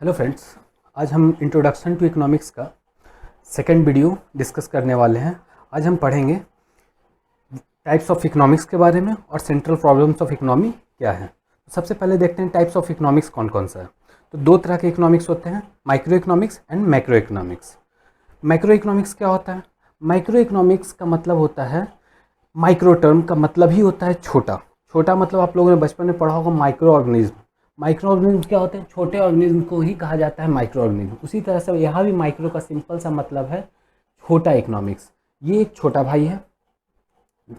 Hello friends, आज हम introduction to economics का सेकंड वीडियो डिस्कस करने वाले हैं। आज हम पढ़ेंगे टाइप्स ऑफ इकोनॉमिक्स के बारे में और सेंट्रल प्रॉब्लम्स ऑफ इकोनॉमी क्या है। सबसे पहले देखते हैं टाइप्स ऑफ इकोनॉमिक्स कौन कौन सा है। तो दो तरह के इकोनॉमिक्स होते हैं, micro economics and macro economics. Micro economics क्या होता है? माइक्रो इकोनॉमिक्स का मतलब होता है, माइक्रो टर्म का मतलब ही होता है छोटा। छोटा मतलब आप लोगों ने बचपन में पढ़ा होगा माइक्रो ऑर्गेनिज्म। माइक्रो ऑर्गेनिज्म क्या होते हैं? छोटे ऑर्गेनिज्म को ही कहा जाता है माइक्रो ऑर्गेनिज्म। उसी तरह से यहाँ भी माइक्रो का सिंपल सा मतलब है छोटा इकोनॉमिक्स। ये एक छोटा भाई है,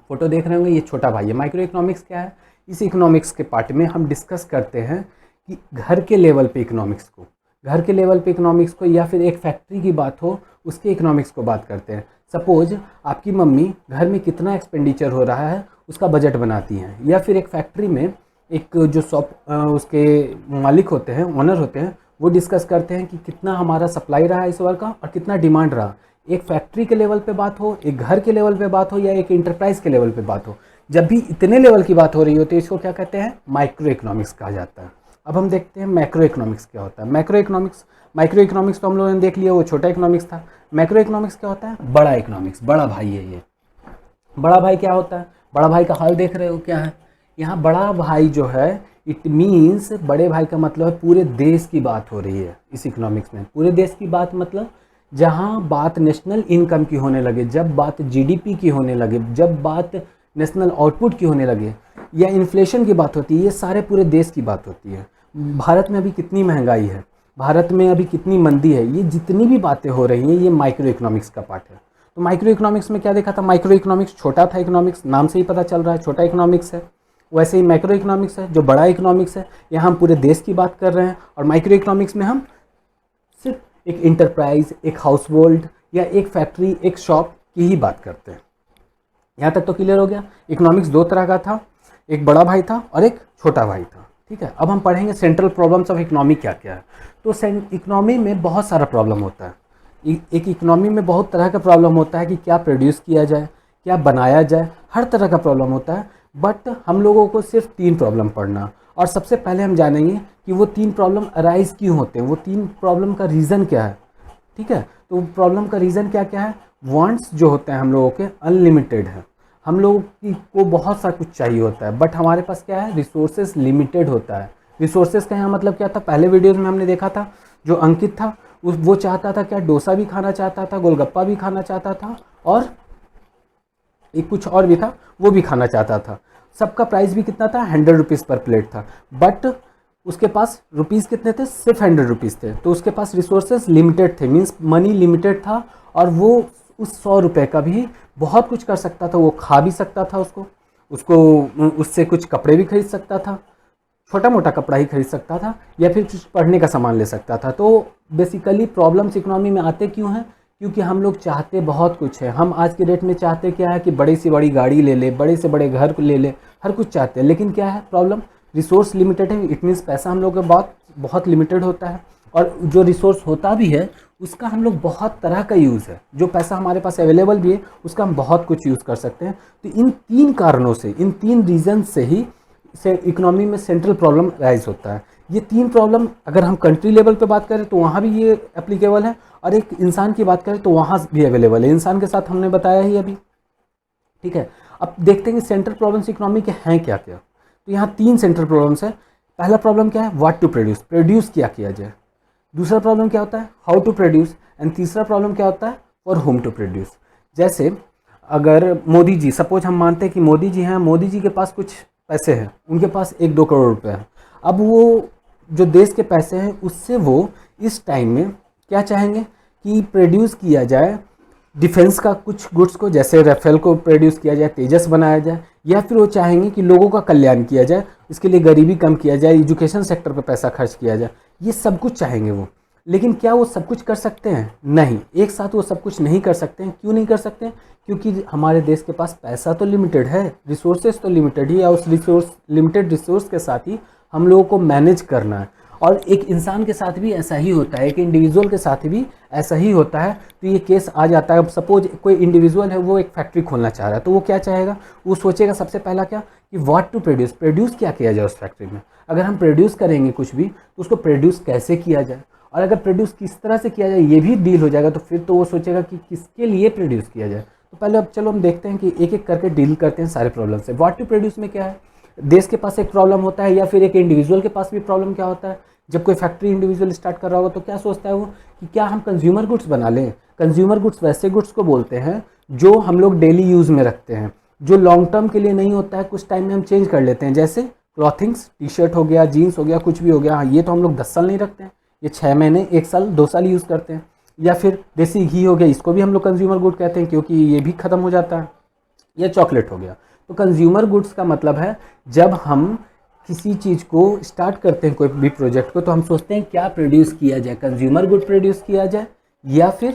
फोटो देख रहे होंगे, ये छोटा भाई है। माइक्रो इकोनॉमिक्स क्या है? इस इकोनॉमिक्स के पार्ट में हम डिस्कस करते हैं कि घर के लेवल पे इकोनॉमिक्स को, घर के लेवल पे इकोनॉमिक्स को, या फिर एक फैक्ट्री की बात हो उसके इकोनॉमिक्स को बात करते हैं। सपोज आपकी मम्मी घर में कितना एक्सपेंडिचर हो रहा है उसका बजट बनाती हैं, या फिर एक फैक्ट्री में एक जो शॉप उसके मालिक होते हैं, ओनर होते हैं, वो डिस्कस करते हैं कि कितना हमारा सप्लाई रहा इस बार का और कितना डिमांड रहा। एक फैक्ट्री के लेवल पे बात हो, एक घर के लेवल पे बात हो, या एक इंटरप्राइज के लेवल पे बात हो, जब भी इतने लेवल की बात हो रही होती है इसको क्या कहते हैं? माइक्रो इकोनॉमिक्स कहा जाता है। अब हम देखते हैं मैक्रो इकोनॉमिक्स क्या होता है। माइक्रो इकोनॉमिक्स तो हम लोगों ने देख लिया, वो छोटा इकोनॉमिक्स था। मैक्रो इकोनॉमिक्स क्या होता है? बड़ा इकोनॉमिक्स, बड़ा भाई है ये। बड़ा भाई क्या होता है? बड़ा भाई का हाल देख रहे हो क्या है? यहाँ बड़ा भाई जो है, इट मीन्स बड़े भाई का मतलब है पूरे देश की बात हो रही है इस इकोनॉमिक्स में। पूरे देश की बात मतलब जहाँ बात नेशनल इनकम की होने लगे, जब बात जीडीपी की होने लगे, जब बात नेशनल आउटपुट की होने लगे, या इन्फ्लेशन की बात होती है, ये सारे पूरे देश की बात होती है। भारत में अभी कितनी महंगाई है, भारत में अभी कितनी मंदी है, ये जितनी भी बातें हो रही हैं ये माइक्रो इकोनॉमिक्स का पार्ट है। तो माइक्रो इकोनॉमिक्स में क्या देखा था? माइक्रो इकोनॉमिक्स छोटा था इकोनॉमिक्स, नाम से ही पता चल रहा है छोटा इकोनॉमिक्स है। वैसे ही मैक्रो इकोनॉमिक्स है जो बड़ा इकोनॉमिक्स है, यहाँ हम पूरे देश की बात कर रहे हैं। और माइक्रो इकोनॉमिक्स में हम सिर्फ एक इंटरप्राइज, एक हाउस होल्ड या एक फैक्ट्री, एक शॉप की ही बात करते हैं। यहाँ तक तो क्लियर हो गया। इकोनॉमिक्स दो तरह का था, एक बड़ा भाई था और एक छोटा भाई था। ठीक है, अब हम पढ़ेंगे सेंट्रल प्रॉब्लम्स ऑफ इकोनॉमी क्या क्या है। तो इकोनॉमी में बहुत सारा प्रॉब्लम होता है। एक इकोनॉमी में बहुत तरह का प्रॉब्लम होता है कि क्या प्रोड्यूस किया जाए, क्या बनाया जाए, हर तरह का प्रॉब्लम होता है। बट हम लोगों को सिर्फ 3 प्रॉब्लम पढ़ना, और सबसे पहले हम जानेंगे कि वो 3 प्रॉब्लम अराइज क्यों होते हैं, वो 3 प्रॉब्लम का रीज़न क्या है। ठीक है, तो प्रॉब्लम का रीज़न क्या क्या है? वांट्स जो होते हैं हम लोगों के अनलिमिटेड है, हम लोगों को बहुत सा कुछ चाहिए होता है, बट हमारे पास क्या है? रिसोर्सेज लिमिटेड होता है। रिसोर्सेज का यहाँ मतलब क्या था? पहले वीडियोज़ में हमने देखा था, जो अंकित था वो चाहता था क्या? डोसा भी खाना चाहता था, गोलगप्पा भी खाना चाहता था, और एक कुछ और भी था वो भी खाना चाहता था। सबका प्राइस भी कितना था? 100 रुपीज़ पर प्लेट था। बट उसके पास रुपीज़ कितने थे? सिर्फ 100 रुपीज़ थे। तो उसके पास रिसोर्सेज लिमिटेड थे, मीन्स मनी लिमिटेड था, और वो उस 100 रुपये का भी बहुत कुछ कर सकता था। वो खा भी सकता था, उसको उससे कुछ कपड़े भी खरीद सकता था, छोटा मोटा कपड़ा ही खरीद सकता था, या फिर कुछ पढ़ने का सामान ले सकता था। तो बेसिकली प्रॉब्लम्स इकोनॉमी में आते क्यों हैं? क्योंकि हम लोग चाहते बहुत कुछ है। हम आज के डेट में चाहते क्या है कि बड़ी से बड़ी गाड़ी ले ले, बड़े से बड़े घर ले ले, हर कुछ चाहते हैं। लेकिन क्या है प्रॉब्लम? रिसोर्स लिमिटेड है। इट मीन्स पैसा हम लोग के बहुत लिमिटेड होता है, और जो रिसोर्स होता भी है उसका हम लोग बहुत तरह का यूज़ है। जो पैसा हमारे पास अवेलेबल भी है उसका हम बहुत कुछ यूज़ कर सकते हैं। तो इन 3 कारणों से, इन 3 रीज़न से ही इकोनॉमी में सेंट्रल प्रॉब्लम राइज होता है। ये 3 प्रॉब्लम अगर हम कंट्री लेवल पे बात करें तो वहाँ भी ये एप्लीकेबल है, और एक इंसान की बात करें तो वहाँ भी अवेलेबल है। इंसान के साथ हमने बताया ही अभी। ठीक है, अब देखते हैं कि सेंट्रल प्रॉब्लम्स इकोनॉमी के हैं क्या क्या। तो यहाँ 3 सेंट्रल प्रॉब्लम्स है। पहला प्रॉब्लम क्या है? व्हाट टू प्रोड्यूस, प्रोड्यूस क्या किया जाए। दूसरा प्रॉब्लम क्या होता है? How to produce. एंड तीसरा प्रॉब्लम क्या होता है? For whom to produce. जैसे अगर मोदी जी, सपोज हम मानते हैं कि मोदी जी हैं, मोदी जी के पास कुछ पैसे हैं, उनके पास 1-2 करोड़ रुपए हैं। अब वो जो देश के पैसे हैं उससे वो इस टाइम में क्या चाहेंगे कि प्रोड्यूस किया जाए डिफेंस का कुछ गुड्स को, जैसे राफेल को प्रोड्यूस किया जाए, तेजस बनाया जाए, या फिर वो चाहेंगे कि लोगों का कल्याण किया जाए, इसके लिए गरीबी कम किया जाए, एजुकेशन सेक्टर पर पैसा खर्च किया जाए। ये सब कुछ चाहेंगे वो। लेकिन क्या वो सब कुछ कर सकते हैं? नहीं, एक साथ वो सब कुछ नहीं कर सकते हैं। क्यों नहीं कर सकते हैं? क्योंकि हमारे देश के पास पैसा तो लिमिटेड है, रिसोर्सेज तो लिमिटेड ही है, उस लिमिटेड रिसोर्स के साथ ही हम लोगों को मैनेज करना है। और एक इंसान के साथ भी ऐसा ही होता है, एक इंडिविजुअल के साथ भी ऐसा ही होता है। तो ये केस आ जाता है। अब सपोज कोई इंडिविजुअल है, वो एक फैक्ट्री खोलना चाह रहा है, तो वो क्या चाहेगा? वो सोचेगा सबसे पहला क्या कि व्हाट टू प्रोड्यूस, प्रोड्यूस क्या किया जाए उस फैक्ट्री में। अगर हम प्रोड्यूस करेंगे कुछ भी तो उसको प्रोड्यूस कैसे किया जाए, और अगर प्रोड्यूस किस तरह से किया जाए ये भी डील हो जाएगा, तो फिर तो वो सोचेगा कि किसके लिए प्रोड्यूस किया जाए। तो पहले अब चलो हम देखते हैं कि एक एक करके डील करते हैं सारे प्रॉब्लम से। व्हाट टू प्रोड्यूस में क्या है, देश के पास एक प्रॉब्लम होता है या फिर एक इंडिविजुअल के पास भी प्रॉब्लम क्या होता है। जब कोई फैक्ट्री इंडिविजुअल स्टार्ट कर रहा होगा तो क्या सोचता है वो कि क्या हम कंज्यूमर गुड्स बना लें। कंज्यूमर गुड्स वैसे गुड्स को बोलते हैं जो हम लोग डेली यूज़ में रखते हैं, जो लॉन्ग टर्म के लिए नहीं होता है, कुछ टाइम में हम चेंज कर लेते हैं। जैसे क्लॉथिंग्स, टी शर्ट हो गया, जीन्स हो गया, कुछ भी हो गया, हाँ ये तो हम लोग 10 साल नहीं रखते हैं, ये 6 महीने, 1 साल, 2 साल यूज़ करते हैं। या फिर देसी घी हो गया, इसको भी हम लोग कंज्यूमर गुड कहते हैं क्योंकि ये भी ख़त्म हो जाता है। या चॉकलेट हो गया। तो कंज्यूमर गुड्स का मतलब है जब हम किसी चीज़ को स्टार्ट करते हैं, कोई भी प्रोजेक्ट को, तो हम सोचते हैं क्या प्रोड्यूस किया जाए, कंज्यूमर गुड प्रोड्यूस किया जाए या फिर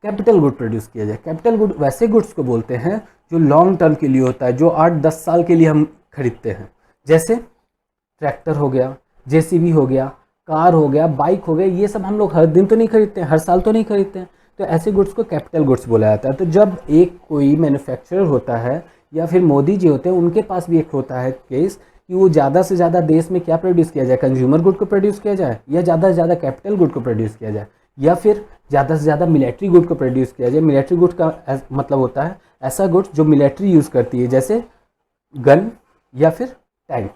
कैपिटल गुड प्रोड्यूस किया जाए। कैपिटल गुड वैसे गुड्स को बोलते हैं जो लॉन्ग टर्म के लिए होता है, जो 8-10 साल के लिए हम खरीदते हैं। जैसे ट्रैक्टर हो गया, जेसीबी हो गया, कार हो गया, बाइक हो गया, ये सब हम लोग हर दिन तो नहीं खरीदते हैं, हर साल तो नहीं खरीदते हैं। तो ऐसे गुड्स को कैपिटल गुड्स बोला जाता है। तो जब एक कोई मैन्युफैक्चरर होता है या फिर मोदी जी होते हैं, उनके पास भी एक होता है केस कि वो ज़्यादा से ज़्यादा देश में क्या प्रोड्यूस किया जाए, कंज्यूमर गुड को प्रोड्यूस किया जाए या ज़्यादा से ज़्यादा कैपिटल गुड को प्रोड्यूस किया जाए, या फिर ज़्यादा से ज़्यादा मिलिट्री गुड को प्रोड्यूस किया जाए। मिलिट्री गुड का मतलब होता है ऐसा गुड्स जो मिलिट्री यूज़ करती है, जैसे गन या फिर टैंक।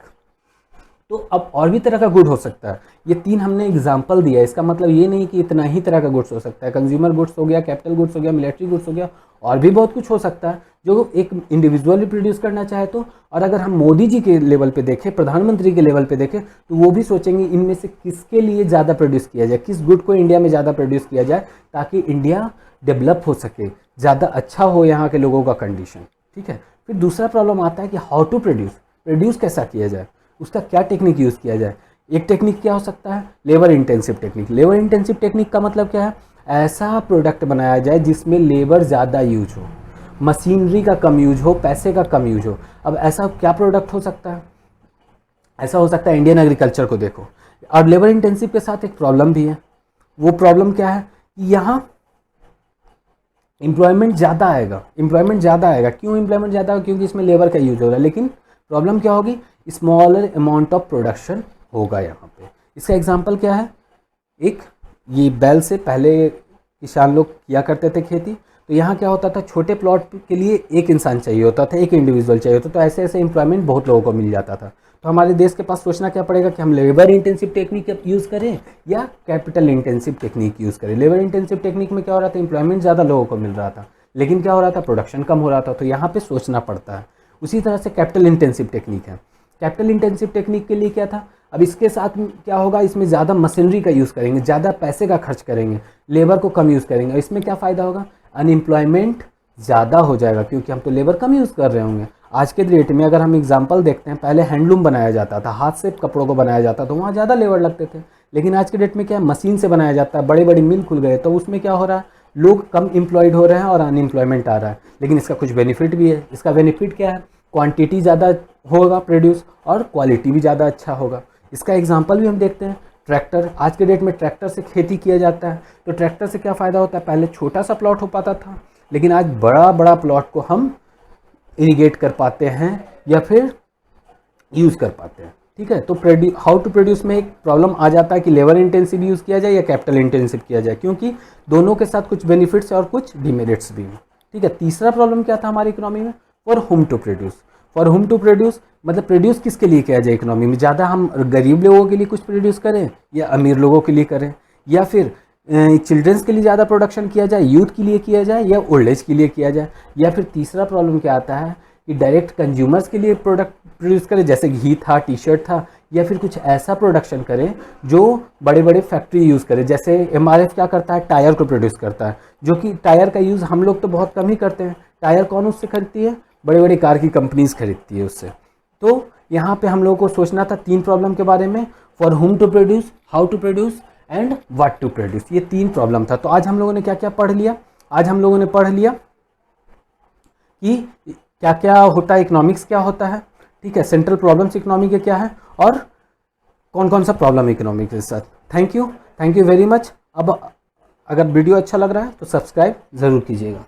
तो अब और भी तरह का गुड हो सकता है। ये 3 हमने एग्जाम्पल दिया है, इसका मतलब ये नहीं कि इतना ही तरह का गुड्स हो सकता है। कंज्यूमर गुड्स हो गया, कैपिटल गुड्स हो गया, मिलिट्री गुड्स हो गया, और भी बहुत कुछ हो सकता है जो एक इंडिविजुअली प्रोड्यूस करना चाहे तो। और अगर हम मोदी जी के लेवल पे देखें, प्रधानमंत्री के लेवल पे देखें, तो वो भी सोचेंगे इनमें से किसके लिए ज़्यादा प्रोड्यूस किया जाए, किस गुड को इंडिया में ज़्यादा प्रोड्यूस किया जाए ताकि इंडिया डेवलप हो सके, ज़्यादा अच्छा हो यहाँ के लोगों का कंडीशन। ठीक है। फिर दूसरा प्रॉब्लम आता है कि हाउ टू प्रोड्यूस कैसा किया जाए, उसका क्या टेक्निक यूज़ किया जाए। एक टेक्निक क्या हो सकता है, labour intensive technique. Labour intensive technique का मतलब क्या है, ऐसा प्रोडक्ट बनाया जाए जिसमें लेबर ज़्यादा यूज हो, मशीनरी का कम यूज हो, पैसे का कम यूज हो। अब ऐसा क्या प्रोडक्ट हो सकता है, ऐसा हो सकता है इंडियन एग्रीकल्चर को देखो। और लेबर इंटेंसिव के साथ एक प्रॉब्लम भी है। वो प्रॉब्लम क्या है कि यहाँ एम्प्लॉयमेंट ज़्यादा आएगा, क्यों एम्प्लॉयमेंट ज़्यादा आएगा, क्योंकि इसमें लेबर का यूज हो रहा है। लेकिन प्रॉब्लम क्या होगी, स्मॉलर अमाउंट ऑफ प्रोडक्शन होगा यहाँ पे। इसका एग्जांपल क्या है, एक ये बैल से पहले किसान लोग किया करते थे खेती। तो यहाँ क्या होता था, छोटे प्लॉट के लिए एक इंसान चाहिए होता था, एक इंडिविजुअल चाहिए होता था। तो ऐसे ऐसे एम्प्लॉयमेंट बहुत लोगों को मिल जाता था। तो हमारे देश के पास सोचना क्या पड़ेगा कि हम लेबर इंटेंसिव टेक्निक यूज़ करें या कैपिटल इंटेंसिव टेक्निक यूज़ करें। लेबर इंटेंसिव टेक्निक में क्या हो रहा था, एम्प्लॉयमेंट ज़्यादा लोगों को मिल रहा था, लेकिन क्या हो रहा था, प्रोडक्शन कम हो रहा था। तो यहाँ पर सोचना पड़ता है। उसी तरह से कैपिटल इंटेंसिव टेक्निक है। कैपिटल इंटेंसिव टेक्निक के लिए क्या था, अब इसके साथ क्या होगा, इसमें ज़्यादा मशीनरी का यूज़ करेंगे, ज़्यादा पैसे का खर्च करेंगे, लेबर को कम यूज़ करेंगे। इसमें क्या फ़ायदा होगा, अनएम्प्लॉयमेंट ज़्यादा हो जाएगा क्योंकि हम तो लेबर कम यूज़ कर रहे होंगे। आज के डेट में अगर हम एग्जांपल देखते हैं, पहले हैंडलूम बनाया जाता था, हाथ से कपड़ों को बनाया जाता था, तो वहाँ ज़्यादा लेबर लगते थे। लेकिन आज के डेट में क्या है, मशीन से बनाया जाता है, बड़े बड़े मिल खुल गए, तो उसमें क्या हो रहा है, लोग कम एम्प्लॉयड हो रहे हैं और अनएम्प्लॉयमेंट आ रहा है। लेकिन इसका कुछ बेनिफिट भी है। इसका बेनिफिट क्या है, क्वांटिटी ज़्यादा होगा प्रोड्यूस और क्वालिटी भी ज़्यादा अच्छा होगा। इसका एग्जांपल भी हम देखते हैं, ट्रैक्टर। आज के डेट में ट्रैक्टर से खेती किया जाता है। तो ट्रैक्टर से क्या फ़ायदा होता है, पहले छोटा सा प्लॉट हो पाता था, लेकिन आज बड़ा बड़ा प्लॉट को हम इरिगेट कर पाते हैं या फिर यूज़ कर पाते हैं। ठीक है। तो हाउ टू प्रोड्यूस में एक प्रॉब्लम आ जाता है कि लेबर इंटेंसिव यूज़ किया जाए या कैपिटल इंटेंसिव किया जाए, क्योंकि दोनों के साथ कुछ बेनिफिट्स और कुछ डिमेरिट्स भी हैं। ठीक है। तीसरा प्रॉब्लम क्या था हमारी इकोनॉमी में, for whom to produce. For whom to produce मतलब प्रोड्यूस किसके लिए किया जाए इकोनॉमी में, ज़्यादा हम गरीब लोगों के लिए कुछ प्रोड्यूस करें या अमीर लोगों के लिए करें, या फिर चिल्ड्रंस के लिए ज़्यादा प्रोडक्शन किया जाए, यूथ के लिए किया जाए या ओल्ड एज के लिए किया जाए। या फिर तीसरा प्रॉब्लम क्या आता है कि डायरेक्ट कंज्यूमर्स के लिए प्रोडक्ट प्रोड्यूस करें, जैसे घी था, टी शर्ट था, या फिर कुछ ऐसा प्रोडक्शन करें जो बड़े बड़े फैक्ट्री यूज़ करें। जैसे एमआरएफ क्या करता है, टायर को प्रोड्यूस करता है, जो कि टायर का यूज़ हम लोग तो बहुत कम ही करते हैं। टायर कौन उससे खरीदती है, बड़े बड़े कार की कंपनीज खरीदती है उससे। तो यहाँ पे हम लोगों को सोचना था 3 प्रॉब्लम के बारे में, for whom to produce, how to produce and what to produce. ये 3 प्रॉब्लम था। तो आज हम लोगों ने क्या क्या पढ़ लिया, आज हम लोगों ने पढ़ लिया कि क्या क्या होता है, इकोनॉमिक्स क्या होता है, ठीक है, सेंट्रल प्रॉब्लम्स इकोनॉमी के क्या है और कौन कौन सा प्रॉब्लम इकोनॉमिक्स के साथ। Thank you very much. अब अगर वीडियो अच्छा लग रहा है तो सब्सक्राइब ज़रूर कीजिएगा।